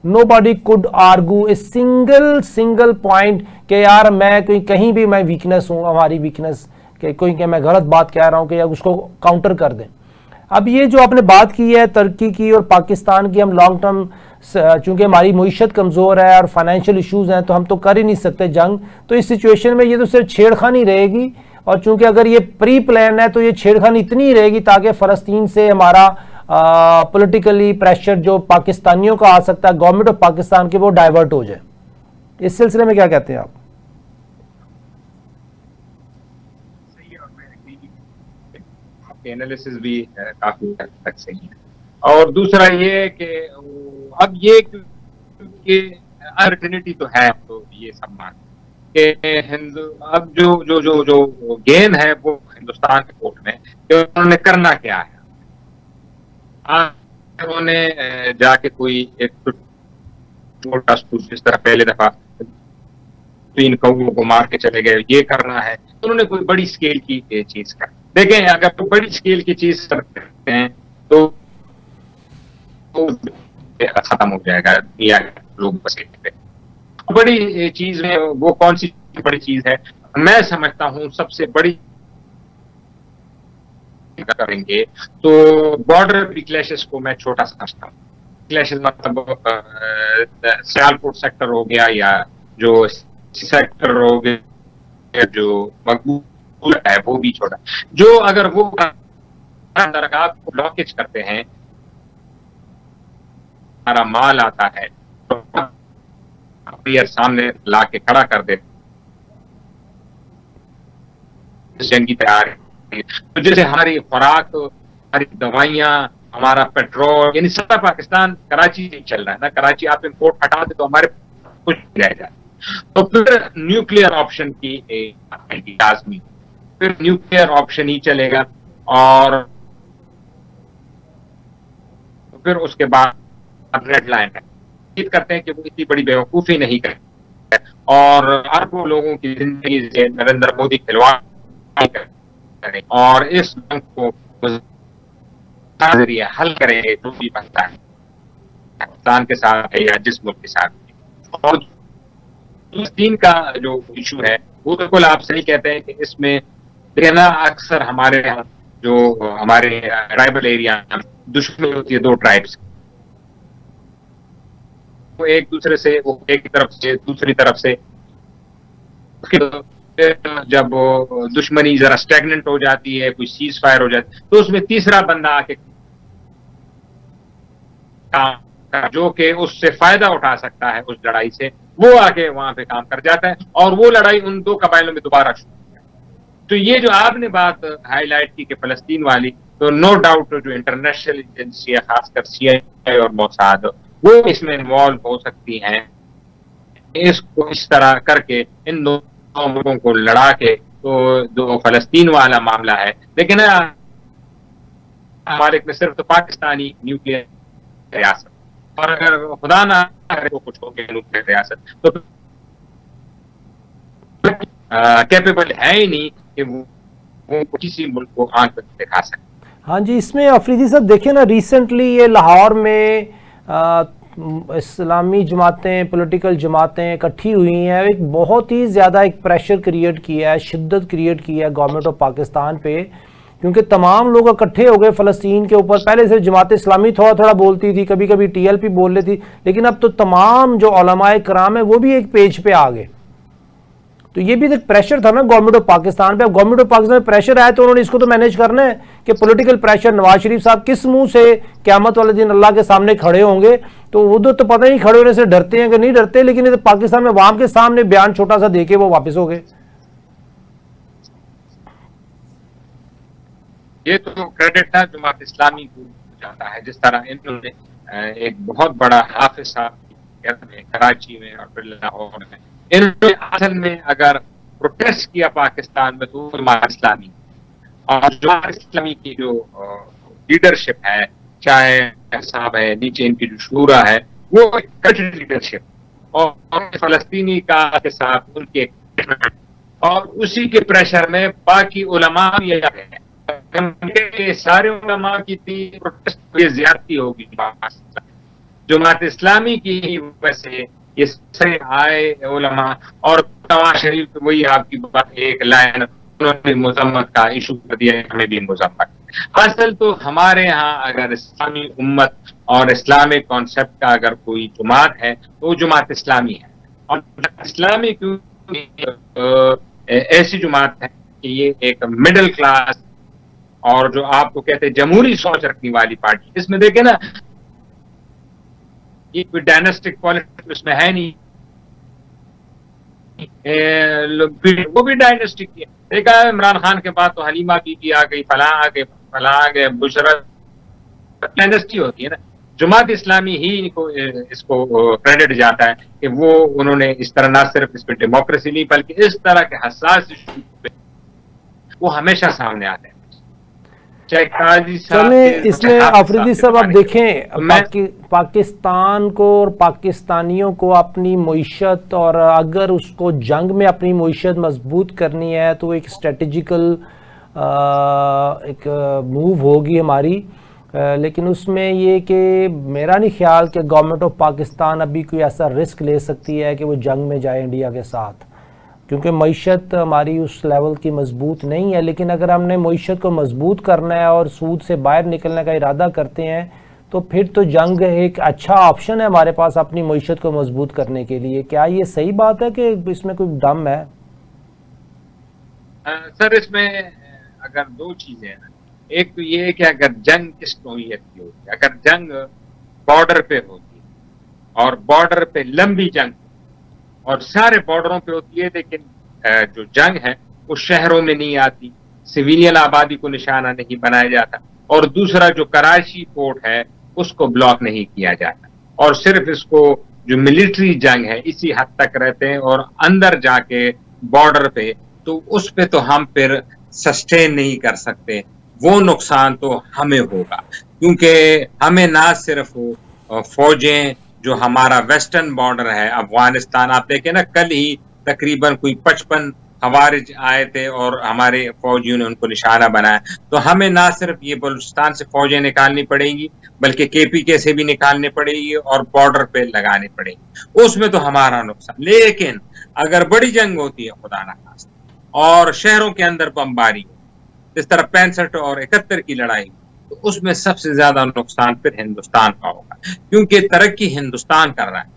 nobody could argue a single point کہ یار میں کہیں بھی میں ویکنس ہوں، ہماری ویکنس کہ میں غلط بات کہہ رہا ہوں کہ یا اس کو کاؤنٹر کر دیں. اب یہ جو آپ نے بات کی ہے ترکی کی اور پاکستان کی، ہم لانگ ٹرم چونکہ ہماری معیشت کمزور ہے اور فائنینشیل ایشوز ہیں تو ہم تو کر ہی نہیں سکتے جنگ. تو اس سچویشن میں یہ تو صرف چھیڑخانی رہے گی، اور چونکہ اگر یہ پری پلان ہے تو یہ چھیڑخانی اتنی رہے گی تاکہ فلسطین سے ہمارا پولیٹیکلی پریشر جو پاکستانیوں کا آ سکتا ہے گورنمنٹ آف پاکستان کے وہ ڈائیورٹ ہو جائے. اس سلسلے میں کیا کہتے ہیں آپ؟ انالیسس بھی کافی حد تک صحیح ہے. اور دوسرا یہ کہ اب یہ انسرٹینٹی تو ہے، تو یہ سب مان کہ اب جو گیم ہے وہ ہندوستان کے کورٹ میں کہ انہوں نے کرنا کیا ہے. انہوں نے جا کے کوئی ایک چھوٹا جس طرح پہلے دفعہ 3 کووں کو مار کے چلے گئے یہ کرنا ہے، انہوں نے کوئی بڑی اسکیل کی چیز کر. دیکھیں اگر تو بڑی اسکیل کی چیز کرتے ہیں تو ختم ہو جائے گا دنیا کے لوگ بس پہ. بڑی چیز میں وہ کون سی بڑی چیز ہے؟ میں سمجھتا ہوں سب سے بڑی کریں گے تو بارڈر کلیشز کو میں چھوٹا سمجھتا ہوں. کلیشز مطلب سیالکوٹ سیکٹر ہو گیا یا جو سیکٹر ہو گیا جو مقبول ہے وہ بھی چھوٹا. جو اگر وہ درگاہ کو بلاکیج کرتے ہیں ہمارا مال آتا ہے تو سامنے لا کے کھڑا کر دیتے جنگی تیاری. جیسے ہماری خوراک، ہماری دوائیاں، ہمارا پیٹرول، یعنی سارا پاکستان کراچی نہیں چل رہا ہے نا. کراچی آپ امپورٹ ہٹا دیں تو ہمارے کچھ رہ جائے. تو پھر نیوکلیئر آپشن کی لازمی، پھر نیوکلیئر آپشن ہی چلے گا. اور پھر اس کے بعد ریڈ لائن ہے. امید کرتے ہیں کہ وہ اتنی بڑی بیوقوفی نہیں کرے اور اربوں لوگوں کی زندگی سے نریندر مودی کھلواڑ کریں اور اس جنگ کو ذریعے حل کریں گے جو بھی بنتا ہے پاکستان کے ساتھ ہے یا جس ملک کے ساتھ. اور فلسطین کا جو ایشو ہے وہ بالکل آپ صحیح کہتے ہیں کہ اس میں دیکھنا اکثر ہمارے یہاں جو ہمارے ٹرائبل ایریا دشمنی ہوتی ہے 2 ٹرائبس، وہ ایک دوسرے سے، وہ ایک طرف سے دوسری طرف سے. جب دشمنی ذرا اسٹیگننٹ ہو جاتی ہے، کوئی سیز فائر ہو جاتی ہے تو اس میں تیسرا بندہ آ کے جو کہ اس سے فائدہ اٹھا سکتا ہے اس لڑائی سے، وہ آگے وہاں پہ کام کر جاتا ہے اور وہ لڑائی ان 2 قبائلوں میں دوبارہ شروع ہو جاتی ہے. تو یہ جو آپ نے بات ہائی لائٹ کی کہ فلسطین والی، تو نو ڈاؤٹ جو انٹرنیشنل ایجنسی ہے خاص کر CIA اور موساد وہ اس میں انوالو ہو سکتی ہیں. اس کو اس طرح کر کے ان 2 ملکوں کو لڑا کے تو جو فلسطین والا معاملہ ہے، لیکن مالک میں صرف تو پاکستانی نیوکلیئر ریاست، اور اگر خدا نہ کرے تو کچھ ہو گیا نیوکلیئر ریاست تو کیپیبل ہے ہی نہیں کہ وہ کسی ملک کو آنکھ دکھا سکے. ہاں جی، اس میں افریدی صاحب دیکھیں نا، ریسنٹلی یہ لاہور میں اسلامی جماعتیں، پولیٹیکل جماعتیں اکٹھی ہوئی ہیں، ایک بہت ہی زیادہ ایک پریشر کریٹ کیا ہے، شدت کریٹ کی ہے گورنمنٹ آف پاکستان پہ، کیونکہ تمام لوگ اکٹھے ہو گئے فلسطین کے اوپر. پہلے سے جماعت اسلامی تھوڑا بولتی تھی، کبھی کبھی TLP بول لیتی، لیکن اب تو تمام جو علماء کرام ہیں وہ بھی ایک پیج پہ آ گئے. تو یہ بھی ایک پریشر تھا نا گورنمنٹ آف پاکستان پہ. اب گورنمنٹ آف پاکستان میں پریشر آیا تو انہوں نے اس کو تو مینیج کرنا ہے کہ پولیٹیکل پریشر. نواز شریف صاحب کس منہ سے قیامت والے دن اللہ کے سامنے کھڑے ہوں گے؟ تو ادھر تو پتہ نہیں کھڑے ہونے سے ڈرتے ہیں کہ نہیں ڈرتے، لیکن پاکستان میں عوام کے سامنے بیان چھوٹا سا دے کے وہ واپس ہو گئے. یہ تو کریڈٹ تھا جماعت اسلامی کو جاتا ہے. جس طرح انہوں نے ایک بہت بڑا حافظ صاحب کراچی میں اور پھر لاہور میں، انہوں نے اصل میں اگر پروٹیسٹ کیا پاکستان میں تو جماعت اسلامی، اور جماعت اسلامی کی جو لیڈرشپ ہے، چاہے صاحب ہے، نیچے ان کی جو شورا ہے، وہ لیڈرشپ اور فلسطینی کا کے ساتھ ان کے، اور اسی کے پریشر میں باقی علماء بھی سارے علماء کی تھی زیادتی ہوگی. جماعت اسلامی کی وجہ سے یہ سارے آئے علماء، اور نواز شریف وہی آپ کی بات ایک لائن انہوں نے مذمت کا ایشو کر دیا، ہمیں بھی مذمت. اصل تو ہمارے ہاں اگر اسلامی امت اور اسلامک کانسیپٹ کا اگر کوئی جماعت ہے تو وہ جماعت اسلامی ہے. اور اسلامی ایسی جماعت ہے کہ یہ ایک مڈل کلاس اور جو آپ کو کہتے ہیں جمہوری سوچ رکھنے والی پارٹی. اس میں دیکھیں نا، یہ کوئی ڈائناسٹک پالیٹکس اس میں ہے نہیں، وہ بھی ڈائناسٹک ہے. دیکھا عمران خان کے بعد تو حلیمہ بی بی آ گئی، فلاں آ گئے، فلاں آ گئے، بشرا ڈائناسٹی ہوتی ہے نا. جماعت اسلامی ہی اس کو کریڈٹ جاتا ہے کہ وہ انہوں نے اس طرح نہ صرف اس پہ ڈیموکریسی نہیں بلکہ اس طرح کے حساس ایشو پہ وہ ہمیشہ سامنے آتے ہیں. چاہے قاضی صاحب چلیں اس میں آفریدی صاحب آپ دیکھیں پاکستان کو اور پاکستانیوں کو اپنی معیشت، اور اگر اس کو جنگ میں اپنی معیشت مضبوط کرنی ہے تو ایک اسٹریٹجیکل ایک موو ہوگی ہماری. لیکن اس میں یہ کہ میرا نہیں خیال کہ گورنمنٹ آف پاکستان ابھی کوئی ایسا رسک لے سکتی ہے کہ وہ جنگ میں جائے انڈیا کے ساتھ، کیونکہ معیشت ہماری اس لیول کی مضبوط نہیں ہے. لیکن اگر ہم نے معیشت کو مضبوط کرنا ہے اور سود سے باہر نکلنے کا ارادہ کرتے ہیں تو پھر تو جنگ ایک اچھا آپشن ہے ہمارے پاس اپنی معیشت کو مضبوط کرنے کے لیے. کیا یہ صحیح بات ہے کہ اس میں کوئی دم ہے؟ سر اس میں اگر دو چیزیں ہیں، ایک تو یہ ہے کہ اگر جنگ کس نوعیت کی ہوتی ہے، اگر جنگ بارڈر پہ ہوتی ہے اور بارڈر پہ لمبی جنگ اور سارے بارڈروں پہ ہوتی ہے، لیکن جو جنگ ہے وہ شہروں میں نہیں آتی، سویلین آبادی کو نشانہ نہیں بنایا جاتا، اور دوسرا جو کراچی پورٹ ہے اس کو بلاک نہیں کیا جاتا، اور صرف اس کو جو ملٹری جنگ ہے اسی حد تک رہتے ہیں، اور اندر جا کے بارڈر پہ تو اس پہ تو ہم پھر سسٹین نہیں کر سکتے. وہ نقصان تو ہمیں ہوگا، کیونکہ ہمیں نہ صرف فوجیں جو ہمارا ویسٹرن بارڈر ہے افغانستان، آپ دیکھیں نا کل ہی تقریباً کوئی 55 خوارج آئے تھے اور ہمارے فوجیوں نے ان کو نشانہ بنایا. تو ہمیں نہ صرف یہ بلوچستان سے فوجیں نکالنی پڑیں گی بلکہ KPK سے بھی نکالنی پڑے گی اور بارڈر پہ لگانی پڑے گی. اس میں تو ہمارا نقصان. لیکن اگر بڑی جنگ ہوتی ہے خدا نخواستہ اور شہروں کے اندر بمباری ہو، جس طرح 65 اور 71 کی لڑائی، تو اس میں سب سے زیادہ نقصان پھر ہندوستان کا ہوگا، کیونکہ ترقی ہندوستان کر رہا ہے.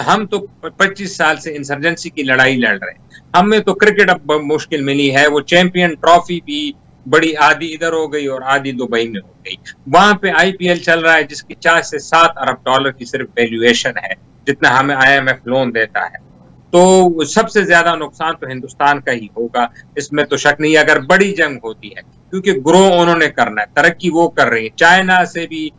ہم تو 25 سال سے انسرجنسی کی لڑائی لڑ رہے ہیں. ہمیں تو کرکٹ اب مشکل ملی ہے، وہ چیمپئن ٹرافی بھی بڑی آدھی ادھر ہو گئی اور آدھی دبئی میں ہو گئی. وہاں پہ IPL چل رہا ہے جس کی 4 سے 7 ارب ڈالر کی صرف ویلیویشن ہے، جتنا ہمیں IMF لون دیتا ہے. تو سب سے زیادہ نقصان تو ہندوستان کا ہی ہوگا، اس میں تو شک نہیں. اگر بڑی جنگ ہوتی ہے کیونکہ گرو انہوں نے کرنا ہے، ترقی وہ کر رہی ہے، چائنا سے بھی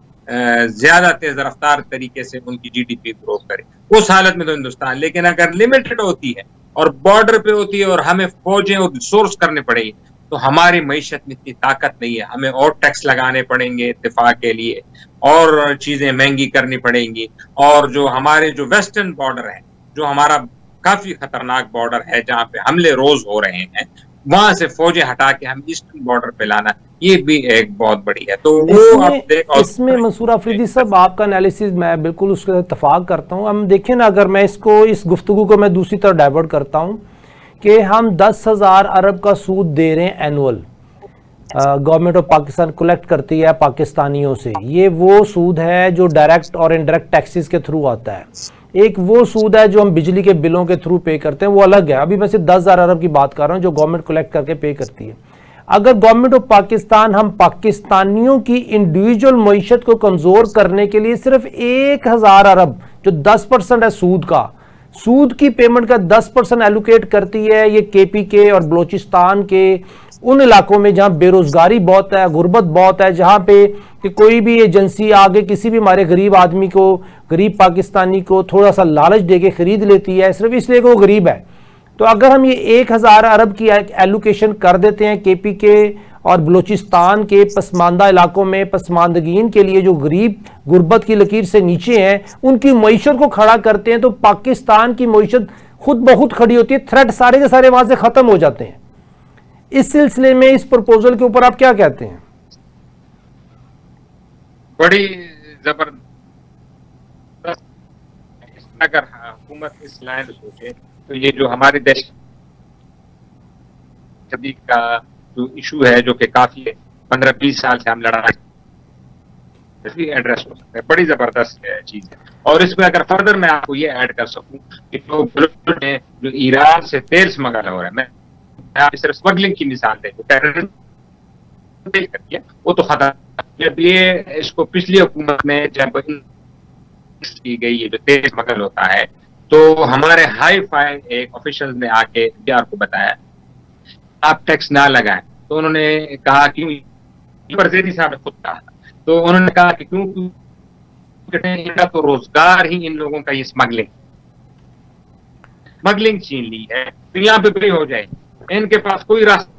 زیادہ تیز رفتار طریقے سے ان کی GDP گرو کرے، اس حالت میں تو ہندوستان. لیکن اگر لمیٹڈ ہوتی ہے اور بارڈر پہ ہوتی ہے اور ہمیں فوجیں اور سورس کرنے پڑے گی تو ہماری معیشت میں اتنی طاقت نہیں ہے. ہمیں اور ٹیکس لگانے پڑیں گے دفاع کے لیے، اور چیزیں مہنگی کرنی پڑیں گی. اور جو ہمارے جو ویسٹرن بارڈر ہے، جو ہمارا کافی خطرناک بارڈر ہے جہاں پہ حملے روز ہو رہے ہیں، وہاں سے فوجیں ہٹا کے ہم ایسٹرن بارڈر پہ لانا، یہ بھی ایک بہت بڑی ہے. تو اس میں منصور آفریدی صاحب آپ کا انالیسز میں بالکل اس کے اتفاق کرتا ہوں. ہم دیکھیں نا، اگر میں اس گفتگو کو میں دوسری طرح ڈائیورٹ کرتا ہوں کہ ہم 10,000 ارب کا سود دے رہے ہیں annual, government of Pakistan collect کرتی ہے پاکستانیوں سے. یہ وہ سود ہے جو ڈائریکٹ اور انڈائریکٹ ٹیکسز کے تھرو آتا ہے. ایک وہ سود ہے جو ہم بجلی کے بلوں کے تھرو پے کرتے ہیں، وہ الگ ہے. ابھی میں صرف 10,000 ارب کی بات کر رہا ہوں جو گورنمنٹ کلیکٹ کر کے پے کرتی ہے. اگر گورنمنٹ آف پاکستان ہم پاکستانیوں کی انڈیویجول معیشت کو کمزور کرنے کے لیے صرف 1,000 ارب جو 10% ہے سود کی پیمنٹ کا 10% ایلوکیٹ کرتی ہے، یہ KPK اور بلوچستان کے ان علاقوں میں جہاں بے روزگاری بہت ہے، غربت بہت ہے، جہاں پہ کہ کوئی بھی ایجنسی آگے کسی بھی ہمارے غریب آدمی کو، غریب پاکستانی کو تھوڑا سا لالچ دے کے خرید لیتی ہے صرف اس لیے کہ وہ غریب ہے. تو اگر ہم یہ 1000 ارب کی ایلوکیشن کر دیتے ہیں کے پی کے اور بلوچستان کے پسماندہ علاقوں میں پسماندگین کے لیے جو غریب غربت کی لکیر سے نیچے ہیں، ان کی معیشت کو کھڑا کرتے ہیں، تو پاکستان کی معیشت خود بخود کھڑی ہوتی ہے، تھریٹ سارے کے سارے وہاں سے ختم ہو جاتے ہیں. اس سلسلے میں اس پرپوزل کے اوپر آپ کیا کہتے ہیں؟ بڑی زبردست. اگر حکومت اس لائن سوچے تو یہ جو ہمارے دیش کا جو ایشو ہے، جو کہ کافی 15-20 سال سے ہم لڑا رہے ہیں، ایڈریس ہو سکتا ہے. بڑی زبردست چیز ہے. اور اس میں اگر فردر میں آپ کو یہ ایڈ کر سکوں کہ جو ایران سے تیل اسمگل ہو رہا ہے، میں صرف اسمگلنگ کی مثال دے وہ تو ختم. جب یہ اس کو پچھلی حکومت میں جب کی گئی، یہ جو تیل اسمگل ہوتا ہے، تو ہمارے ہائی فائی ایک آفیشل نے آ کے PR کو بتایا آپ ٹیکس نہ لگائیں. تو انہوں نے کہا کیوں، زیدی صاحب نے خود کہا، تو انہوں نے کہا کہ کیوں ان کا تو روزگار ہی ان لوگوں کا یہ اسمگلنگ چھین لی ہے، تو یہاں پہ فری ہو جائے. ان کے پاس کوئی راستہ.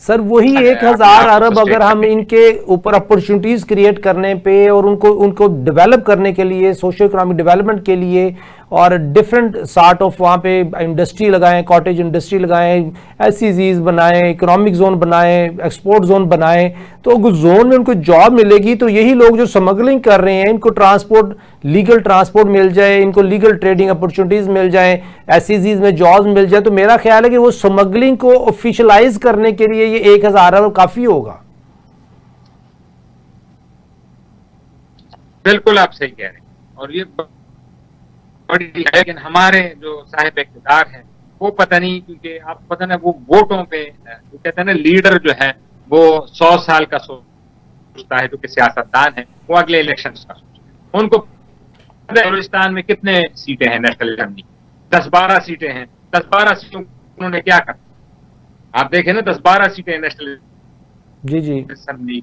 سر وہی 1000 ارب اگر ہم ان کے اوپر اپرچونٹیز کریٹ کرنے پہ اور ان کو ڈیولپ کرنے کے لیے، سوشل اکنامک ڈیولپمنٹ کے لیے، اور ڈیفرنٹ سارٹ آف وہاں پہ انڈسٹری لگائیں، کاٹیج انڈسٹری لگائیں، SEZs بنائیں، اکنامک زون بنائیں، ایکسپورٹ زون بنائیں، تو زون میں ان کو جاب ملے گی. تو یہی لوگ جو سمگلنگ کر رہے ہیں، ان کو ٹرانسپورٹ، لیگل ٹرانسپورٹ مل جائے، ان کو لیگل ٹریڈنگ اپرچونٹیز مل جائیں، SEZs میں جابز مل جائے، تو میرا خیال ہے کہ وہ سمگلنگ کو آفیشلائز کرنے کے لیے یہ 1000 ارب کافی ہوگا. بالکل آپ صحیح کہہ رہے ہیں. اور یہ بڑی، لیکن ہمارے جو صاحب اقتدار ہیں وہ پتہ نہیں، کیونکہ آپ پتہ نا وہ ووٹوں پہ کہتے ہیں نا، لیڈر جو ہے وہ 100 سال کا سوچتا ہے، جو کہ سیاستدان ہے وہ اگلے الیکشنز کا سوچتا ہے. ان کو بلوچستان میں کتنے سیٹیں ہیں نیشنل اسمبلی؟ 10-12 سیٹیں ہیں. 10-12 سیٹوں انہوں نے کیا کرا؟ آپ دیکھیں نا، 10-12 سیٹیں نیشنل اسمبلی.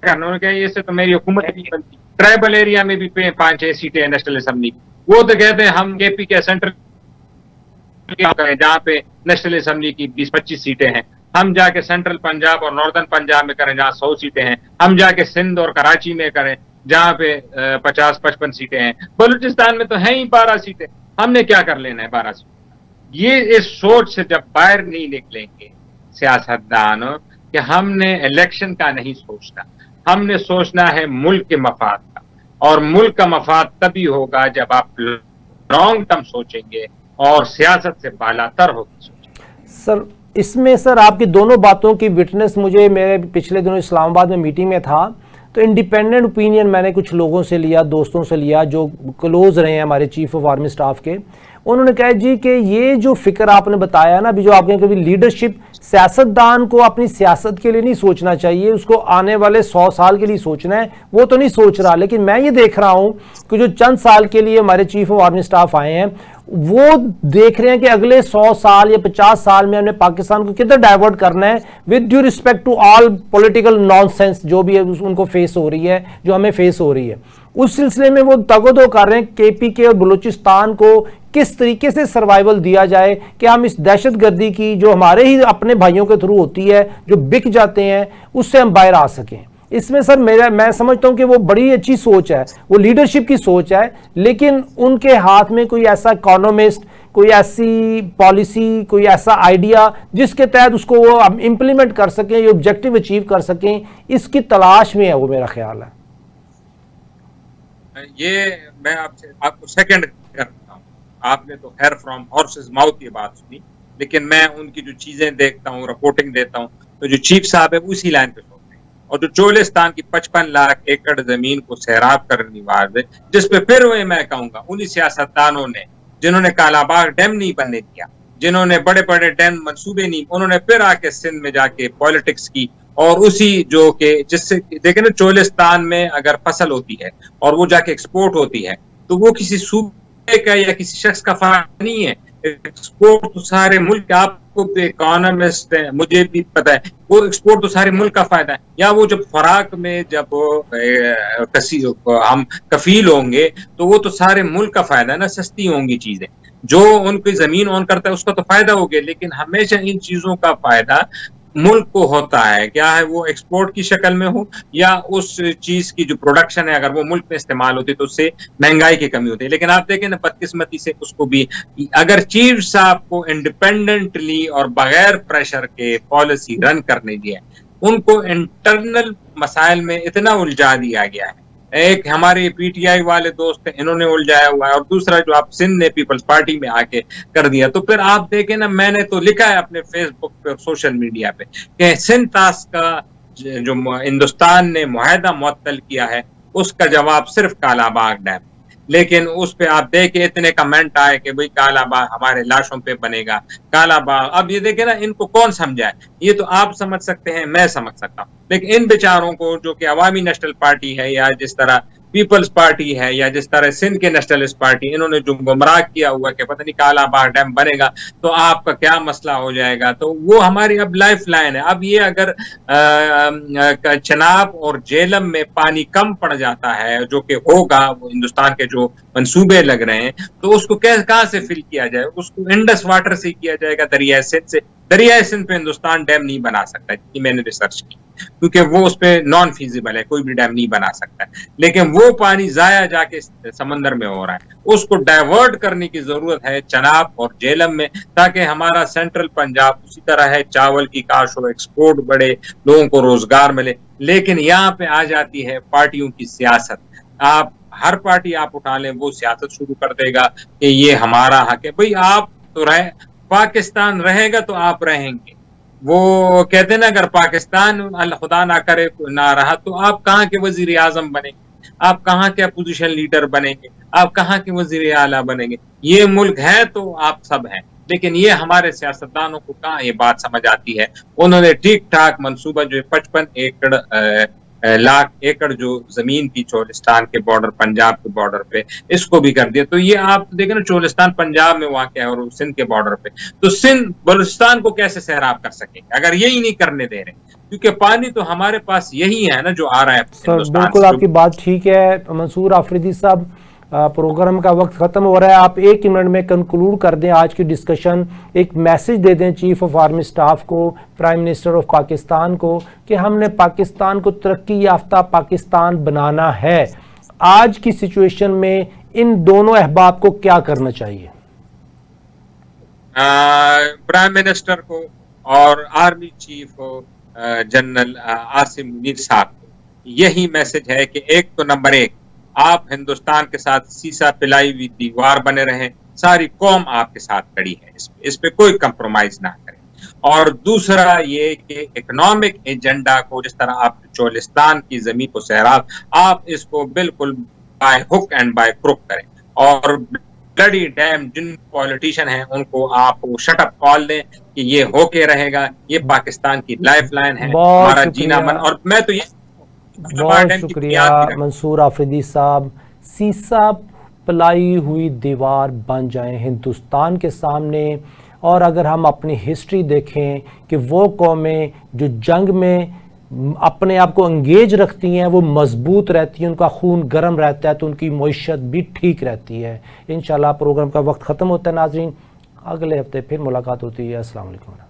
انہوں نے کہا یہ سے تو میری حکومت نہیں بنتی. ٹرائبل ایریا میں بھی 5-6 سیٹیں ہیں نیشنل اسمبلی. وہ تو کہتے ہیں ہم KP کے سینٹر جہاں پہ نیشنل اسمبلی کی 20-25 سیٹیں ہیں، ہم جا کے سینٹرل پنجاب اور ناردرن پنجاب میں کریں جہاں 100 سیٹیں ہیں، ہم جا کے سندھ اور کراچی میں کریں جہاں پہ 50-55 سیٹیں ہیں. بلوچستان میں تو ہیں ہی 12 سیٹیں، ہم نے کیا کر لینا ہے 12 سیٹیں؟ یہ اس سوچ سے جب باہر نہیں نکلیں گے سیاستدان کہ ہم نے الیکشن کا نہیں سوچنا، ہم نے سوچنا ہے ملک کے مفاد کا. اور ملک کا مفاد تبھی ہوگا جب آپ لانگ ٹرم سوچیں گے اور سیاست سے بالا تر ہو کے سوچیں گے. سر اس میں سر آپ کی دونوں باتوں کی وٹنس مجھے میرے پچھلے دنوں اسلام آباد میں میٹنگ میں تھا، تو انڈیپینڈنٹ اوپینین میں نے کچھ لوگوں سے لیا، دوستوں سے لیا جو کلوز رہے ہیں ہمارے چیف آف آرمی سٹاف کے. انہوں نے کہا جی کہ یہ جو فکر آپ نے بتایا نا، بھی جو آپ نے کبھی لیڈرشپ، سیاستدان کو اپنی سیاست کے لیے نہیں سوچنا چاہیے، اس کو آنے والے 100 سال کے لیے سوچنا ہے، وہ تو نہیں سوچ رہا. لیکن میں یہ دیکھ رہا ہوں کہ جو چند سال کے لیے ہمارے چیف آف آرمی سٹاف آئے ہیں، وہ دیکھ رہے ہیں کہ اگلے 100 سال یا 50 سال میں ہم نے پاکستان کو کدھر ڈائیورٹ کرنا ہے، with due respect to all political nonsense جو بھی ان کو فیس ہو رہی ہے، جو ہمیں فیس ہو رہی ہے. اس سلسلے میں وہ تگودو کر رہے ہیں KP کے اور بلوچستان کو کس طریقے سے سروائیول دیا جائے کہ ہم اس دہشت گردی کی جو ہمارے ہی اپنے بھائیوں کے تھرو ہوتی ہے، جو بک جاتے ہیں، اس سے ہم باہر آ سکیں. اس میں سر میں سمجھتا ہوں کہ وہ بڑی اچھی سوچ ہے، وہ لیڈرشپ کی سوچ ہے، لیکن ان کے ہاتھ میں کوئی ایسا اکانومسٹ، کوئی ایسی پالیسی، کوئی ایسا آئیڈیا جس کے تحت اس کو وہ امپلیمنٹ کر سکیں، یہ آبجیکٹیو اچیو کر سکیں، اس کی تلاش میں ہے وہ، میرا خیال ہے. یہ میں آپ کو سیکنڈ کرتا ہوں. آپ نے تو خیر فرام ہارسز ماؤتھ یہ بات سنی، لیکن میں ان کی جو چیزیں دیکھتا ہوں، رپورٹنگ دیتا ہوں، تو جو چیف صاحب ہے اسی لائن پہ سوچتے ہیں. اور جو چولستان کی 55 لاکھ ایکڑ زمین کو سیراب کرنے والا، جس پہ پھر میں کہوں گا انہی سیاستدانوں نے جنہوں نے کالا باغ ڈیم نہیں بننے دیا، جنہوں نے بڑے بڑے ڈیم منصوبے نہیں، انہوں نے پھر آ کے سندھ میں جا کے پالیٹکس کی. اور اسی جو کہ جس سے دیکھیں نا، چولستان میں اگر فصل ہوتی ہے اور وہ جا کے ایکسپورٹ ہوتی ہے، تو وہ کسی صوبے کا یا کسی شخص کا فائدہ نہیں ہے، ایکسپورٹ تو سارے ملک، آپ کو اکانومسٹ ہیں، مجھے بھی پتا ہے، وہ ایکسپورٹ تو سارے ملک کا فائدہ ہے. یا وہ جب خوراک میں جب ہم کفیل ہوں گے تو وہ تو سارے ملک کا فائدہ ہے نا، سستی ہوں گی چیزیں. جو ان کی زمین اون کرتا ہے اس کا تو فائدہ ہو گیا، لیکن ہمیشہ ان چیزوں کا فائدہ ملک کو ہوتا ہے. کیا ہے وہ ایکسپورٹ کی شکل میں ہو یا اس چیز کی جو پروڈکشن ہے اگر وہ ملک میں استعمال ہوتی تو اس سے مہنگائی کی کمی ہوتی ہے. لیکن آپ دیکھیں نا بدقسمتی سے اس کو بھی، اگر چیف صاحب کو انڈیپینڈنٹلی اور بغیر پریشر کے پالیسی رن کرنے دیا، ان کو انٹرنل مسائل میں اتنا الجھا دیا گیا ہے. ایک ہمارے پی ٹی آئی والے دوست ہیں، انہوں نے الجھایا ہوا ہے، اور دوسرا جو آپ سندھ نے پیپلز پارٹی میں آ کے کر دیا. تو پھر آپ دیکھیں نا، میں نے تو لکھا ہے اپنے فیس بک پہ، سوشل میڈیا پہ، کہ سندھ تاس کا جو ہندوستان نے معاہدہ معطل کیا ہے اس کا جواب صرف کالا باغ ڈیم. لیکن اس پہ آپ دیکھیں اتنے کمنٹ آئے کہ بھئی کالا باغ ہمارے لاشوں پہ بنے گا، کالا باغ. اب یہ دیکھیں نا، ان کو کون سمجھائے؟ یہ تو آپ سمجھ سکتے ہیں، میں سمجھ سکتا ہوں، لیکن ان بیچاروں کو جو کہ عوامی نیشنل پارٹی ہے، یا جس طرح پیپلز پارٹی ہے، یا جس طرح سندھ کے نیشنلسٹ پارٹی، انہوں نے جو گمراہ کیا ہوا کہ پتہ نہیں کالا باغ ڈیم بنے گا تو آپ کا کیا مسئلہ ہو جائے گا. تو وہ ہماری اب لائف لائن ہے. اب یہ اگر چناب اور جہلم میں پانی کم پڑ جاتا ہے، جو کہ ہوگا، وہ ہندوستان کے جو منصوبے لگ رہے ہیں، تو اس کو کہاں سے فل کیا جائے؟ اس کو انڈس واٹر سے کیا جائے گا، دریائے سندھ سے. دریائے سندھ پہ ہندوستان ڈیم نہیں بنا سکتا، جتنی میں نے ریسرچ کی، کیونکہ وہ اس پہ نان فیزیبل ہے، کوئی بھی ڈیم نہیں بنا سکتا. لیکن وہ پانی ضائع جا کے سمندر میں ہو رہا ہے، اس کو ڈائیورٹ کرنے کی ضرورت ہے چناب اور جہلم میں، تاکہ ہمارا سینٹرل پنجاب اسی طرح ہے، چاول کی کاشت ہو، ایکسپورٹ بڑھے، لوگوں کو روزگار ملے. لیکن یہاں پہ آ جاتی ہے پارٹیوں کی سیاست. آپ ہر پارٹی آپ اٹھا لیں، وہ سیاست شروع کر دے گا کہ یہ ہمارا حق ہے. بھئی آپ تو پاکستان رہے گا تو آپ رہیں گے. وہ کہتے ہیں نا، اگر پاکستان خدا نہ کرے نہ رہا تو آپ کہاں کے وزیر اعظم بنیں گے؟ آپ کہاں کے اپوزیشن لیڈر بنیں گے؟ آپ کہاں کے وزیر اعلیٰ بنیں گے؟ یہ ملک ہے تو آپ سب ہیں، لیکن یہ ہمارے سیاستدانوں کو کہاں یہ بات سمجھ آتی ہے. انہوں نے ٹھیک ٹھاک منصوبہ جو 55 لاکھ ایکڑ جو زمین تھی چولستان کے بارڈر، پنجاب کے بارڈر پہ، اس کو بھی کر دیا. تو یہ آپ دیکھیں نا، چولستان پنجاب میں واقع ہے اور سندھ کے بارڈر پہ، تو سندھ بلوچستان کو کیسے سیراب کر سکیں گے اگر یہی نہیں کرنے دے رہے؟ کیونکہ پانی تو ہمارے پاس یہی ہے نا جو آ رہا ہے ہندوستان بالکل سے. آپ کی بات ٹھیک ہے منصور آفریدی صاحب. پروگرام کا وقت ختم ہو رہا ہے، آپ ایک منٹ میں کنکلوڈ کر دیں آج کی ڈسکشن. ایک میسج دے دیں چیف آف آرمی سٹاف کو، پرائم منسٹر آف پاکستان کو، کہ ہم نے پاکستان کو ترقی یافتہ پاکستان بنانا ہے. آج کی سچویشن میں ان دونوں احباب کو کیا کرنا چاہیے؟ پرائم منسٹر کو اور army chief general Asim Munir صاحب کو یہی میسج ہے کہ ایک تو نمبر 1، آپ ہندوستان کے ساتھ سیسا پلائی ہوئی دیوار بنے رہیں، ساری قوم آپ کے ساتھ کھڑی ہے، اس پہ کوئی کمپرومائز نہ کریں. اور دوسرا یہ کہ اکنامک ایجنڈا کو، جس طرح آپ چولستان کی زمین کو سیراب، آپ اس کو بالکل by hook and by crook کریں. اور بلڈی ڈیم جن پولیٹیشین ہیں ان کو آپ شٹ اپ کال دیں کہ یہ ہو کے رہے گا، یہ پاکستان کی لائف لائن ہے، ہمارا جینا من. اور میں تو یہ بہت شکریہ منصور آفریدی صاحب. سیسا پلائی ہوئی دیوار بن جائیں ہندوستان کے سامنے. اور اگر ہم اپنی ہسٹری دیکھیں کہ وہ قومیں جو جنگ میں اپنے آپ کو انگیج رکھتی ہیں وہ مضبوط رہتی ہیں، ان کا خون گرم رہتا ہے، تو ان کی معیشت بھی ٹھیک رہتی ہے. انشاءاللہ پروگرام کا وقت ختم ہوتا ہے ناظرین، اگلے ہفتے پھر ملاقات ہوتی ہے. السلام علیکم.